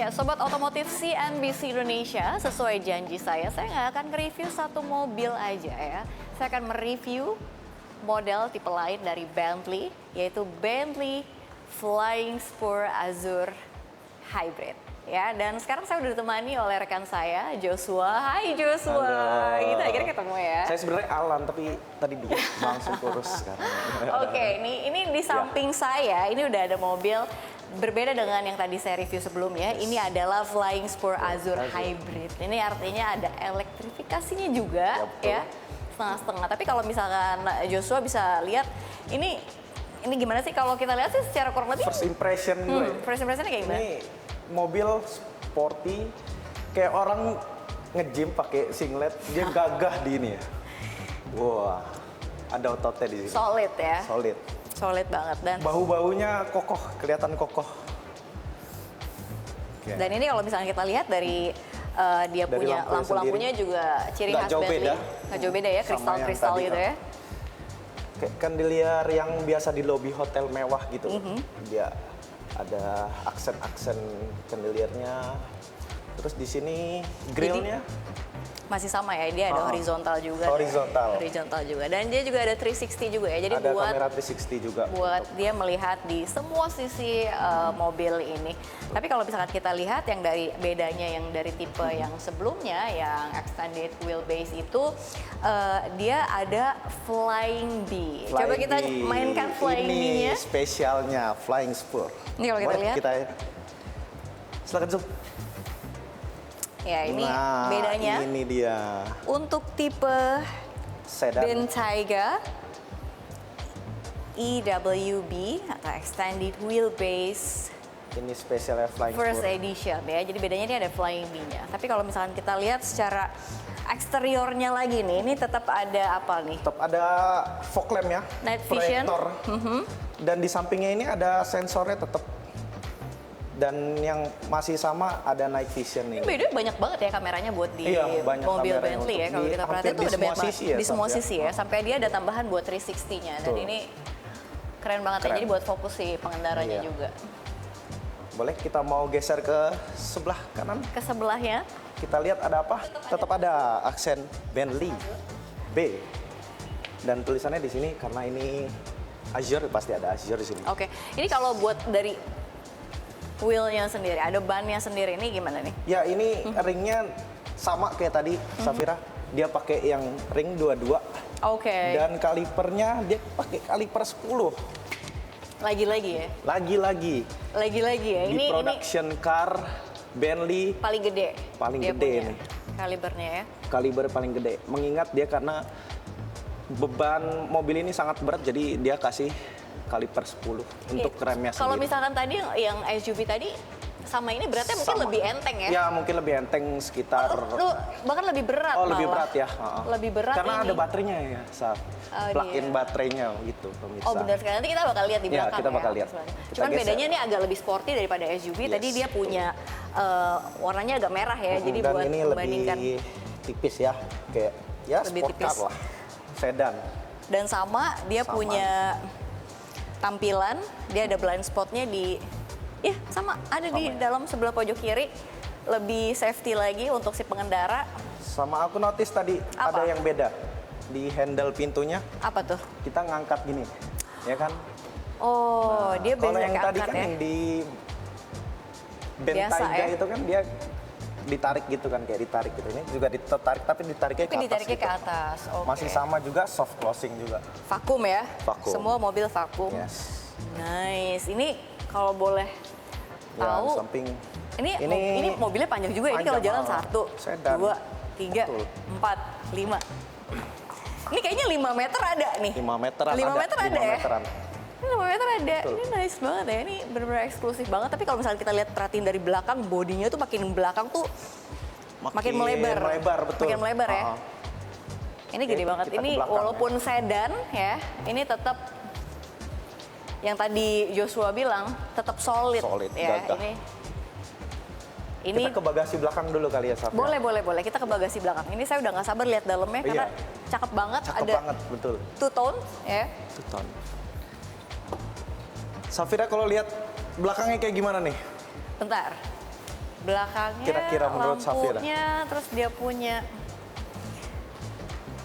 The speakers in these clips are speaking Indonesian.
Ya, Sobat Otomotif CNBC Indonesia, sesuai janji saya nggak akan nge-review satu mobil aja ya. Saya akan mereview model tipe lain dari Bentley, yaitu Bentley Flying Spur Azure Hybrid. Ya, dan sekarang saya udah ditemani oleh rekan saya, Joshua. Hai Joshua, Halo. kita akhirnya ketemu ya. Saya sebenarnya Alan, tapi tadi dia langsung kurus sekarang. Oke, ini di samping saya, ini udah ada mobil berbeda dengan yang tadi saya review sebelumnya. Ini adalah Flying Spur Azure Hybrid. Ini artinya ada elektrifikasinya juga ya, setengah-setengah. Tapi kalau misalkan Joshua bisa lihat, ini gimana sih kalau kita lihat sih secara kurang lebih? First impression gue. First impressionnya kayak gimana? Ini mobil sporty, kayak orang nge-gym pakai singlet, dia gagah di ini ya. Wah, ada ototnya di sini. Solid ya. Solid. Solid banget dan Bahu-bahunya kokoh, kelihatan kokoh. Okay. Dan ini kalau misalnya kita lihat dari dia Dari punya lampu-lampunya juga ciri khas Bentley. Nggak jauh beda ya, kristal-kristal gitu ya. Kayak kandelier yang biasa di lobi hotel mewah gitu. Dia ada aksen-aksen kandeliernya. Terus di sini grillnya masih sama ya, dia ada horizontal juga. Horizontal juga. Dan dia juga ada 360 juga ya. Jadi ada buat kamera 360 juga. Buat dia melihat di semua sisi mobil ini. Tapi kalau misalkan kita lihat yang dari bedanya yang dari tipe yang sebelumnya, yang extended wheelbase itu dia ada Flying B. Coba kita mainkan Flying B-nya. Ini spesialnya Flying Spur. Ini kalau kita lihat. Silakan zoom. Ya, ini bedanya. Ini dia. Untuk tipe Sedan Bentayga EWB atau Extended Wheelbase. Ini spesialnya Flying First Spur. Edition ya. Jadi bedanya ini ada Flying B-nya. Tapi kalau misalkan kita lihat secara eksteriornya lagi nih, ini tetap ada apa nih? Tetap ada fog lamp ya. Night vision. Proyektor. Dan di sampingnya ini ada sensornya tetap. Dan yang masih sama ada night vision ini. Beda banyak banget ya kameranya buat di banyak mobil kamera Bentley ya. Kalau kita perhatiin tuh ada banyak banget di semua sisi ya. Sampai dia ada tambahan buat 360-nya. Dan ini keren banget ya. Jadi buat fokus si pengendaranya juga. Boleh kita mau geser ke sebelah kanan? Ke sebelahnya. Kita lihat ada apa? Tetap ada aksen Bentley B. Dan tulisannya di sini karena ini Azure, pasti ada Azure di sini. Oke. Ini kalau buat dari wheelnya sendiri, ada bannya sendiri, ini gimana nih? Ya, ini ringnya sama kayak tadi, Safira. Dia pakai yang ring 22. Oke. Dan kalipernya dia pakai kaliper 10. Lagi-lagi ya? Lagi-lagi ya? Di production car Bentley paling gede. Paling gede ini. Kalibernya ya? Kaliber paling gede. Mengingat dia karena beban mobil ini sangat berat, jadi dia kasih kaliper 10 untuk remnya sendiri. Kalau misalkan tadi yang SUV tadi sama ini beratnya mungkin lebih enteng ya? Ya, mungkin lebih enteng sekitar. Bahkan lebih berat malah. Lebih berat ya. Lebih berat karena ini. ada baterainya ya, saat plug-in baterainya gitu, pemirsa. Oh benar sekali, nanti kita bakal lihat di belakang ya. Kita bakal lihat. Cuman bedanya ini agak lebih sporty daripada SUV. Tadi dia punya warnanya agak merah ya, jadi dan buat ini membandingkan. lebih tipis ya, kayak ya lebih sport car lah, sedan. Dan sama dia punya tampilan, dia ada blind spotnya di, sama ada di dalam sebelah pojok kiri, lebih safety lagi untuk si pengendara. Sama aku notice tadi ada yang beda di handle pintunya. Apa tuh? Kita ngangkat gini, ya kan? Oh, dia kalau biasa yang tadi kan ya? yang di Bentayga itu kan dia ditarik gitu kan, kayak ditarik gitu. Ini juga ditarik, tapi ditariknya ke atas. Ditarik gitu. ke atas. Okay. Masih sama juga, soft closing juga. Vakum ya? Vakum. Semua mobil vakum. Yes. Nice. Ini kalau boleh tahu, samping ini mobilnya panjang juga. Ini kalau jalan 1, 2, 3, 4, 5. Ini kayaknya 5 meter ada nih. 5 meteran 5 meter ada ya? Meteran. Ini 5 meter ada. Betul. Ini nice banget ya. Ini benar-benar eksklusif banget. Tapi kalau misalnya kita lihat perhatiin dari belakang, bodinya tuh makin belakang tuh makin melebar. Betul. Makin melebar ya. Ini gede banget. Ini walaupun sedan ya, ini tetap yang tadi Joshua bilang tetap solid ya. Gagah. Ini kita ke bagasi belakang dulu kali ya, Safia. Boleh. Kita ke bagasi belakang. Ini saya udah nggak sabar lihat dalamnya karena cakep banget. Cakep ada banget, betul. Two-tone ya. Two-tone. Safira kalau lihat belakangnya kayak gimana nih? Bentar. Belakangnya, Kira-kira menurut Safira? lampunya, terus dia punya,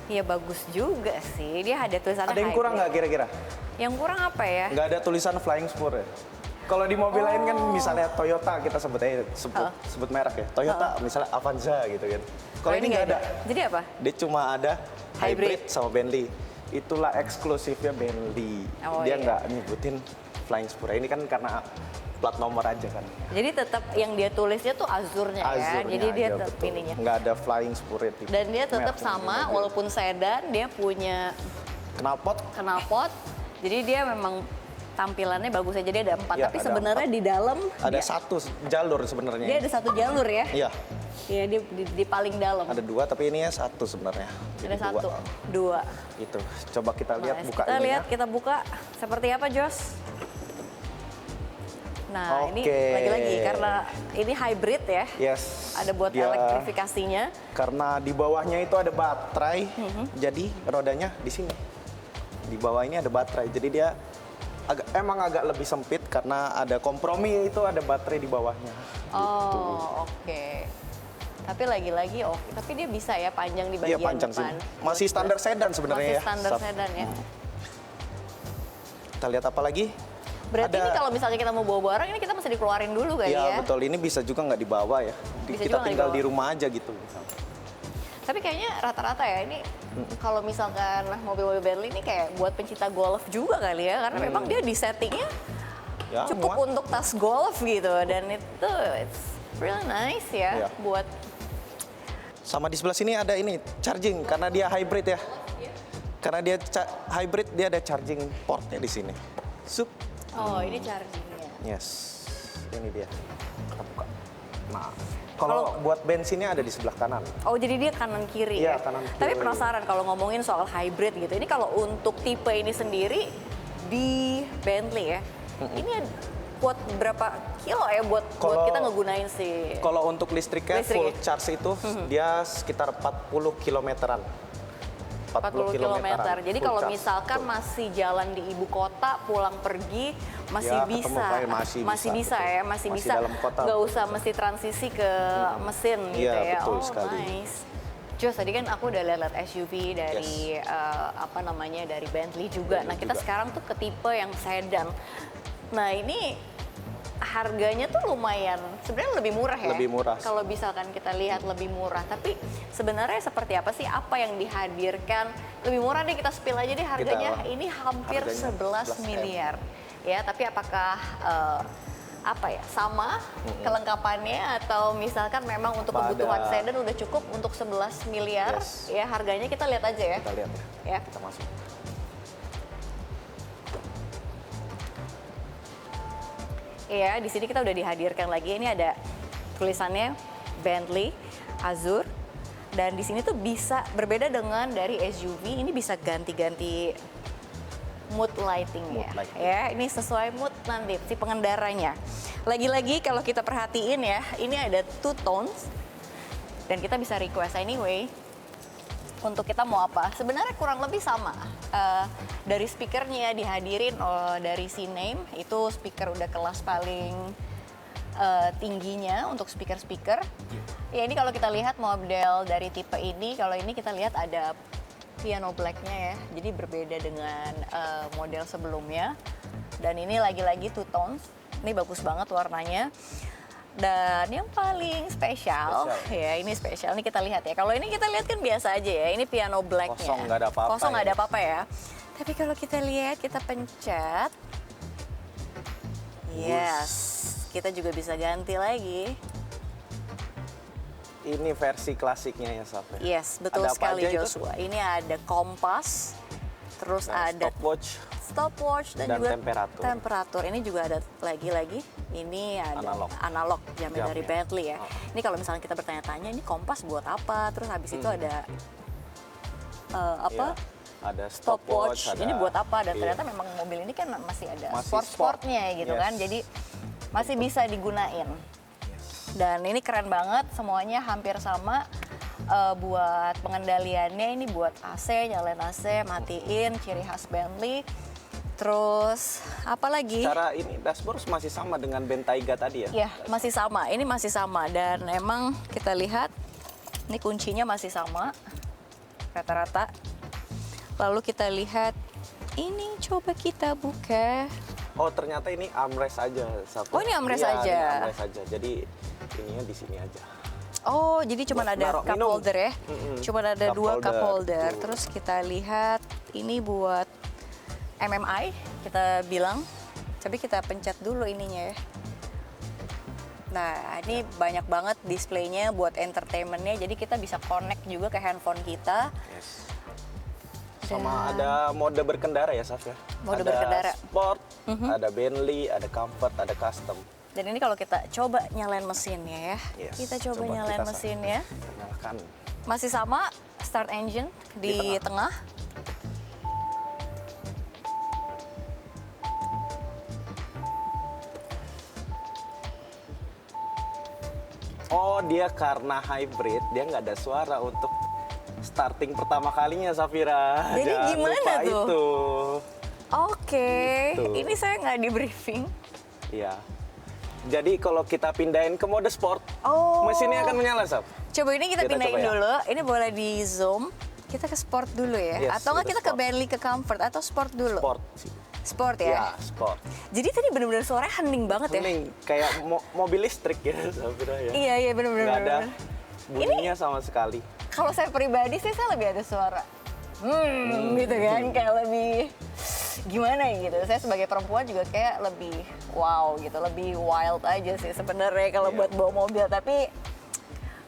ya bagus juga sih. Dia ada tulisannya Ada yang kurang hybrid. nggak kira-kira? Yang kurang apa ya? Nggak ada tulisan flying spur ya? Kalau di mobil lain kan misalnya Toyota kita sebut merek ya. Toyota misalnya Avanza gitu kan. Kalau ini nggak ada. Jadi apa? Dia cuma ada Hybrid. hybrid sama Bentley. Itulah eksklusifnya Bentley. Oh, Dia iya. nggak nyebutin flying spur. Ini kan karena plat nomor aja kan. Jadi tetap yang dia tulisnya tuh azurnya ya. Azurnya Jadi dia aja, tetap betul. ininya. Nggak ada flying spur itu. Dan dia tetap Merek sama mobil. walaupun sedan, dia punya Knalpot knalpot. Jadi dia memang tampilannya bagus ya. Jadi ada 4, Iya, tapi ada sebenarnya di dalam ada satu jalur sebenarnya. dia ada 1 jalur ya. Iya, Iya, dia di paling dalam. ada 2 tapi ini ya 1 sebenarnya. Ada Jadi 1, 2. 2. Itu. Coba kita lihat buka Kita ininya. lihat, kita buka seperti apa, Jos? Nah, ini Oke. lagi-lagi karena ini hybrid ya. Yes. Ada buat dia- elektrifikasinya. Karena di bawahnya itu ada baterai, Mhm. jadi rodanya di sini. Di bawah ini ada baterai, jadi dia emang agak lebih sempit karena ada kompromi itu ada baterai di bawahnya. Oh, oke. Tapi lagi-lagi tapi dia bisa ya panjang di Iya bagian panjang depan. sih. Masih standar sedan sebenarnya Masih ya. standar Saf. sedan ya. Kita lihat apa lagi? Berarti ini kalau misalnya kita mau bawa barang ini kita mesti dikeluarin dulu kali Iya ya. betul, ini bisa juga nggak dibawa ya. Bisa Kita juga nggak tinggal dibawa. di rumah aja gitu. Tapi kayaknya rata-rata ya ini kalau misalkan mobil-mobil Bentley ini kayak buat pencinta golf juga kali ya. Karena memang dia di settingnya Ya, cukup muat. untuk tas golf gitu. Dan itu it's really nice ya Iya. buat Sama di sebelah sini ada ini charging karena dia hybrid ya. Karena dia hybrid dia ada charging portnya di sini. Sup. ini chargingnya. Yes. Ini dia. Kita buka. Nah, kalau buat bensinnya ada di sebelah kanan. Oh, jadi dia kanan kiri Iya, ya. kanan kiri. Tapi penasaran kalau ngomongin soal hybrid gitu. Ini kalau untuk tipe ini sendiri di Bentley ya. Ini buat berapa kilo ya buat Kalau- kita ngegunain si Kalau untuk listriknya Listrik full ya? charge itu dia sekitar 40 kilometeran. 40 km. Jadi full kalau charge. misalkan Betul. masih jalan di ibu kota, pulang pergi masih Ya, bisa. ketemu klien masih bisa, bisa ya, betul. masih Masih bisa. dalam kota. Nggak usah mesti transisi ke mesin gitu Iya, ya. betul Oh, sekali. nice. Jos, tadi kan aku udah lihat SUV dari dari Bentley juga. Bentley Nah, kita juga. sekarang tuh ke tipe yang sedan. Nah, ini harganya tuh lumayan, sebenarnya lebih murah ya. Lebih murah. Kalau misalkan kita lihat lebih murah, tapi sebenarnya seperti apa sih apa yang dihadirkan? Lebih murah deh, kita spill aja deh harganya. Ini hampir harganya 11 11 M. miliar. Ya, tapi apakah sama kelengkapannya atau misalkan memang untuk Apa kebutuhan ada- sedan udah cukup untuk 11 miliar? Yes. Ya, harganya kita lihat aja ya. Kita lihat ya. Ya. Kita masuk. Iya, di sini kita udah dihadirkan lagi. Ini ada tulisannya Bentley Azure. Dan di sini tuh bisa berbeda dengan dari SUV. Ini bisa ganti-ganti mood lighting ya. Mood lighting. Ya, ini sesuai mood nanti si pengendaranya. Lagi-lagi kalau kita perhatiin ya, ini ada two tones. Dan kita bisa request anyway. Untuk kita mau apa? Sebenarnya kurang lebih sama. Dari speakernya dihadirin dari C-Name, itu speaker udah kelas paling tingginya untuk speaker-speaker. Ya ini kalau kita lihat model dari tipe ini, kalau ini kita lihat ada piano black-nya ya. Jadi berbeda dengan model sebelumnya. Dan ini lagi-lagi two tones. Ini bagus banget warnanya. Dan yang paling spesial, ya ini spesial. Ini kita lihat ya. Kalau ini kita lihat kan biasa aja ya. Ini piano black-nya. Kosong, nggak ada apa-apa Kosong, nggak ya. ada apa-apa ya. Tapi kalau kita lihat, kita pencet. Yes, kita juga bisa ganti lagi. Ini versi klasiknya ya, Saf. Yes, betul Ada apa sekali aja itu? Joshua. Ini ada kompas, terus Nah, ada stopwatch dan juga temperatur. Ini juga ada lagi. Ini ada analog jamnya dari Jamnya. Bentley ya. Ini kalau misalnya kita bertanya-tanya, ini kompas buat apa? Terus habis itu ada Iya, ada stopwatch. ada- Ini buat apa? Dan iya. ternyata memang mobil ini kan masih ada Masih sport-sportnya gitu Yes. kan. Jadi masih bisa digunain. Dan ini keren banget, semuanya hampir sama. Buat pengendaliannya ini buat AC, nyalain AC, matiin, ciri khas Bentley. Terus apa lagi? Cara ini dashboard masih sama dengan Bentayga tadi ya? Ya, masih sama. Ini masih sama dan emang kita lihat ini kuncinya masih sama rata-rata. Lalu kita lihat ini, coba kita buka. Oh, ternyata ini armrest aja. Oh, ini armrest Iya, aja. Ini armrest aja. Jadi ininya di sini aja. Oh, jadi cuma Buat ada naruh cup minum. holder ya? Cuma ada Cup 2 cup holder, holder. betul. Terus kita lihat ini buat MMI, kita bilang. Tapi kita pencet dulu ininya ya. Nah, ini banyak banget displaynya buat entertainmentnya. Jadi kita bisa connect juga ke handphone kita. Yes. Sama ada mode berkendara ya, Saf ya? Mode ada berkendara. Sport, ada Bentley, ada Comfort, ada Custom. Dan ini kalau kita coba nyalain mesinnya ya. Yes, Kita coba coba nyalain kita mesinnya. Nyalakan. Masih sama, start engine di tengah. Oh, dia karena hybrid, dia nggak ada suara untuk starting pertama kalinya, Safira. Jadi Jangan gimana lupa tuh? Itu. Oke, Gitu. ini saya nggak di briefing. Iya. Jadi kalau kita pindahin ke mode sport, Oh. mesinnya akan menyala, Saf. Coba ini kita Kita pindahin coba ya. dulu. Ini boleh di zoom. Kita ke sport dulu ya. Yes, Atau nggak kita kita ke sport. Bentley ke comfort atau sport dulu? Sport sih. Sport ya. Iya, sport. Jadi tadi bener-bener suaranya hening banget ya. Hening, kayak mobil listrik ya, Safira ya. Iya iya bener-bener. Nggak ada bener. bunyinya sama sekali. Kalau saya pribadi sih saya lebih ada suara. Gitu kan, kayak lebih gimana ya gitu. Saya sebagai perempuan juga kayak lebih wow gitu, lebih wild aja sih sebenarnya kalau Iya. buat bawa mobil. Tapi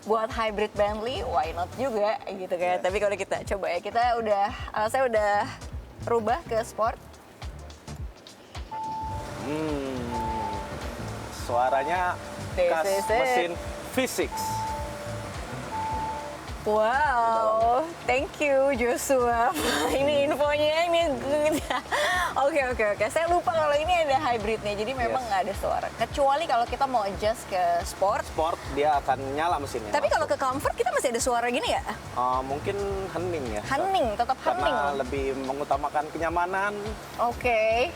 buat hybrid Bentley, why not juga gitu kan. Yes. Tapi kalau kita coba ya, saya udah rubah ke sport. Suaranya This khas is it. mesin V6. Wow, thank you Joshua. Ini infonya ini. Oke. Saya lupa kalau ini ada hybridnya, jadi memang Yes. nggak ada suara. Kecuali kalau kita mau adjust ke sport. Sport dia akan nyala mesinnya. Tapi kalau ke comfort kita masih ada suara gini ya? Mungkin hening ya. Hening, tetap hening. Karena lebih mengutamakan kenyamanan. Oke.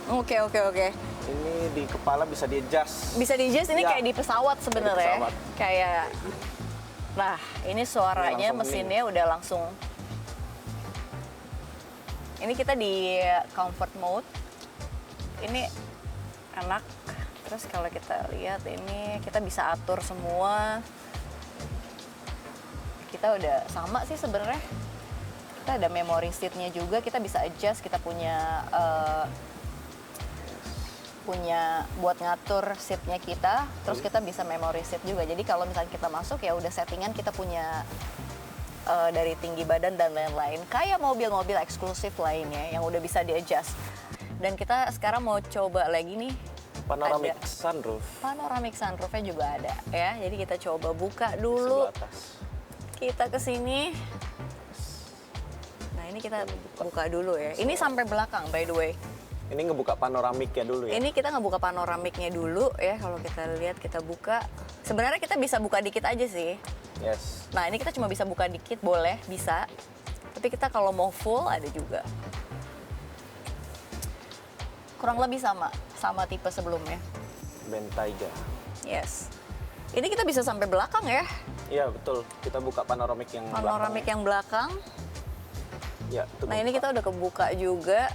Ini di kepala bisa di-adjust. Bisa di adjust ini Ya. kayak di pesawat sebenarnya. pesawat. Kayak, nah ini suaranya langsung mesinnya udah langsung. Ini kita di comfort mode. Ini enak. Terus kalau kita lihat ini kita bisa atur semua. Kita udah sama sih sebenarnya. Kita ada memory seatnya juga. Kita bisa adjust. Kita punya buat ngatur seatnya kita. Terus kita bisa memory seat juga. Jadi kalau misalnya kita masuk ya udah settingan kita punya dari tinggi badan dan lain-lain. Kayak mobil-mobil eksklusif lainnya yang udah bisa di-adjust. Dan kita sekarang mau coba lagi nih. Panoramic Ada. sunroof. Panoramic sunroofnya juga ada ya. Jadi kita coba buka dulu. Sebelah atas. Kita ke sini. Nah, ini kita buka dulu ya. Ini sampai belakang by the way. Ini ngebuka panoramiknya dulu ya. Ini kita ngebuka panoramiknya dulu ya. Kalau kita lihat kita buka. Sebenarnya kita bisa buka dikit aja sih. Yes. Nah, ini kita cuma bisa buka dikit, boleh, bisa. Tapi kita kalau mau full ada juga. Kurang lebih sama tipe sebelumnya. Bentayga. Yes. Ini kita bisa sampai belakang ya. Iya betul. Kita buka panoramik yang Panoramik yang belakang. Ya, itu Nah, ini kita udah kebuka juga.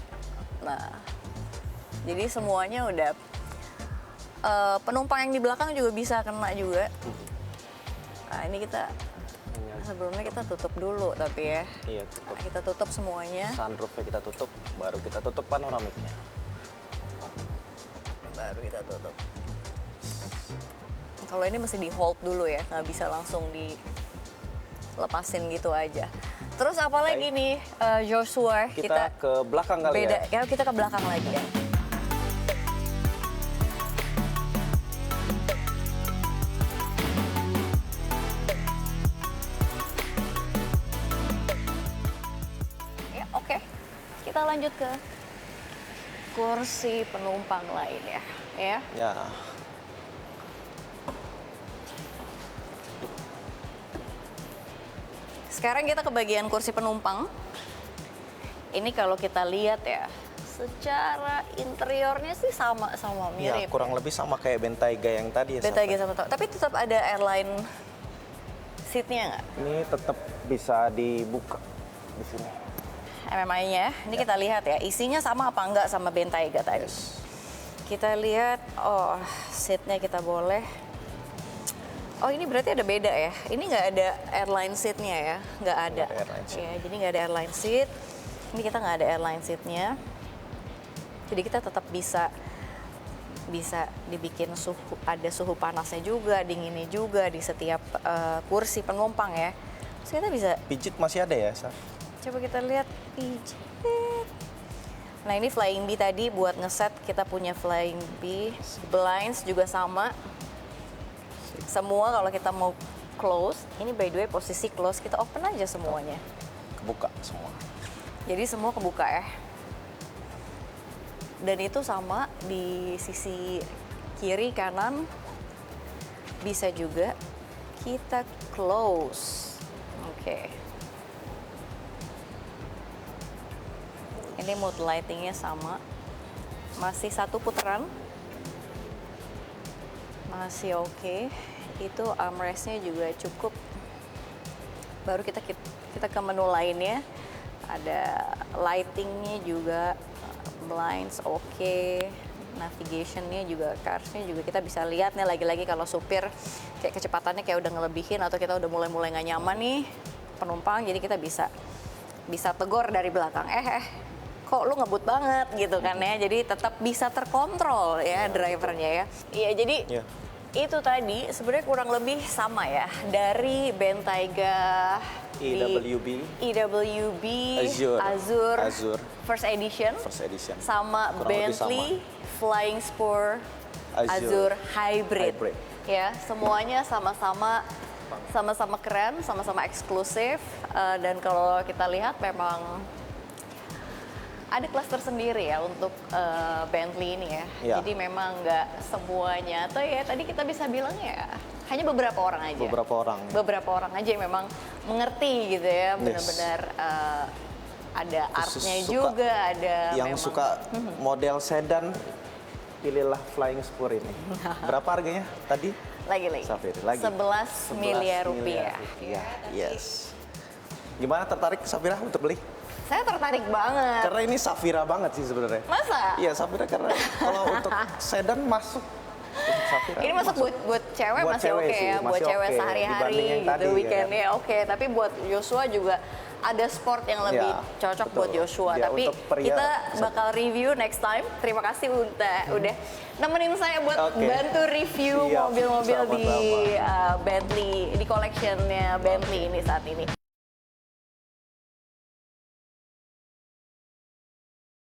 Nah, jadi semuanya udah penumpang yang di belakang juga bisa kena juga. Nah, ini kita sebelumnya kita tutup dulu tapi ya. Iya, tutup. Nah, kita tutup semuanya. Sunroofnya kita tutup, baru kita tutup panoramiknya. Baru kita tutup. Kalau ini mesti di hold dulu ya, nggak bisa langsung dilepasin gitu aja. Terus apa lagi nih Joshua? Kita ke belakang kali beda, ya. kita ke belakang lagi ya. Ya, oke. Kita lanjut ke kursi penumpang lain ya. Ya. Sekarang kita ke bagian kursi penumpang. Ini kalau kita lihat ya, secara interiornya sih sama Ya, mirip. kurang lebih sama kayak Bentayga yang tadi ya. Bentayga sama tapi tetap ada airline seatnya nggak? Ini tetap bisa dibuka di sini. MMI-nya, ini kita lihat ya, isinya sama apa enggak sama Bentayga tadi. Kita lihat, oh seatnya kita boleh. Oh ini berarti ada beda ya, ini nggak ada airline seatnya ya, nggak ada. Nggak ada airline seat. Ya, jadi nggak ada airline seat, ini kita nggak ada airline seatnya. Jadi kita tetap bisa dibikin ada suhu panasnya juga, dinginnya juga di setiap kursi penumpang ya. Terus kita bisa, Pijit masih ada ya, Saf? coba kita lihat pijit. Nah ini Flying Bee tadi buat ngeset kita punya Flying Bee. Blinds juga sama. Semua kalau kita mau close, ini by the way posisi close, kita open aja semuanya. Kebuka semua. Jadi semua kebuka ya. Dan itu sama di sisi kiri kanan bisa juga kita close. Oke. Ini mood lightingnya sama. Masih 1 putaran. Masih oke. Itu armrestnya juga cukup. Baru kita ke menu lainnya. Ada lightingnya juga, blinds oke, navigationnya juga, carsnya juga kita bisa lihat nih lagi-lagi kalau supir kayak kecepatannya kayak udah ngelebihin atau kita udah mulai nggak nyaman nih penumpang, jadi kita bisa tegur dari belakang, kok lu ngebut banget gitu kan ya, jadi tetap bisa terkontrol ya drivernya ya. Iya jadi itu tadi sebenarnya kurang lebih sama ya dari Bentayga EWB Azure First Edition sama Kurang Bentley Flying Spur Azure Hybrid. Ya, semuanya sama-sama keren, sama-sama eksklusif, dan kalau kita lihat memang ada kelas tersendiri ya untuk Bentley ini ya. Jadi memang nggak semuanya, atau ya tadi kita bisa bilang ya hanya beberapa orang aja. Beberapa orang aja yang memang mengerti gitu ya, benar-benar ada artnya juga, ada yang memang, suka model sedan, pilihlah Flying Spur ini. Berapa harganya tadi? Lagi. Safir, 11 miliar rupiah. Yes. Gimana, tertarik Safira untuk beli? Saya tertarik banget. Karena ini Safira banget sih sebenarnya. Masa? Iya, Safira karena kalau untuk sedan masuk. Safira ini masuk buat cewek buat masih cewek oke sih, ya, buat masih cewek oke. sehari-hari Dibanding yang gitu, tadi, weekendnya oke. Tapi buat Joshua juga ada sport yang lebih cocok betul. buat Joshua. Ya, tapi untuk pria, kita bakal review next time. Terima kasih udah nemenin saya buat bantu review mobil-mobil di Bentley, di collectionnya Bentley ini saat ini.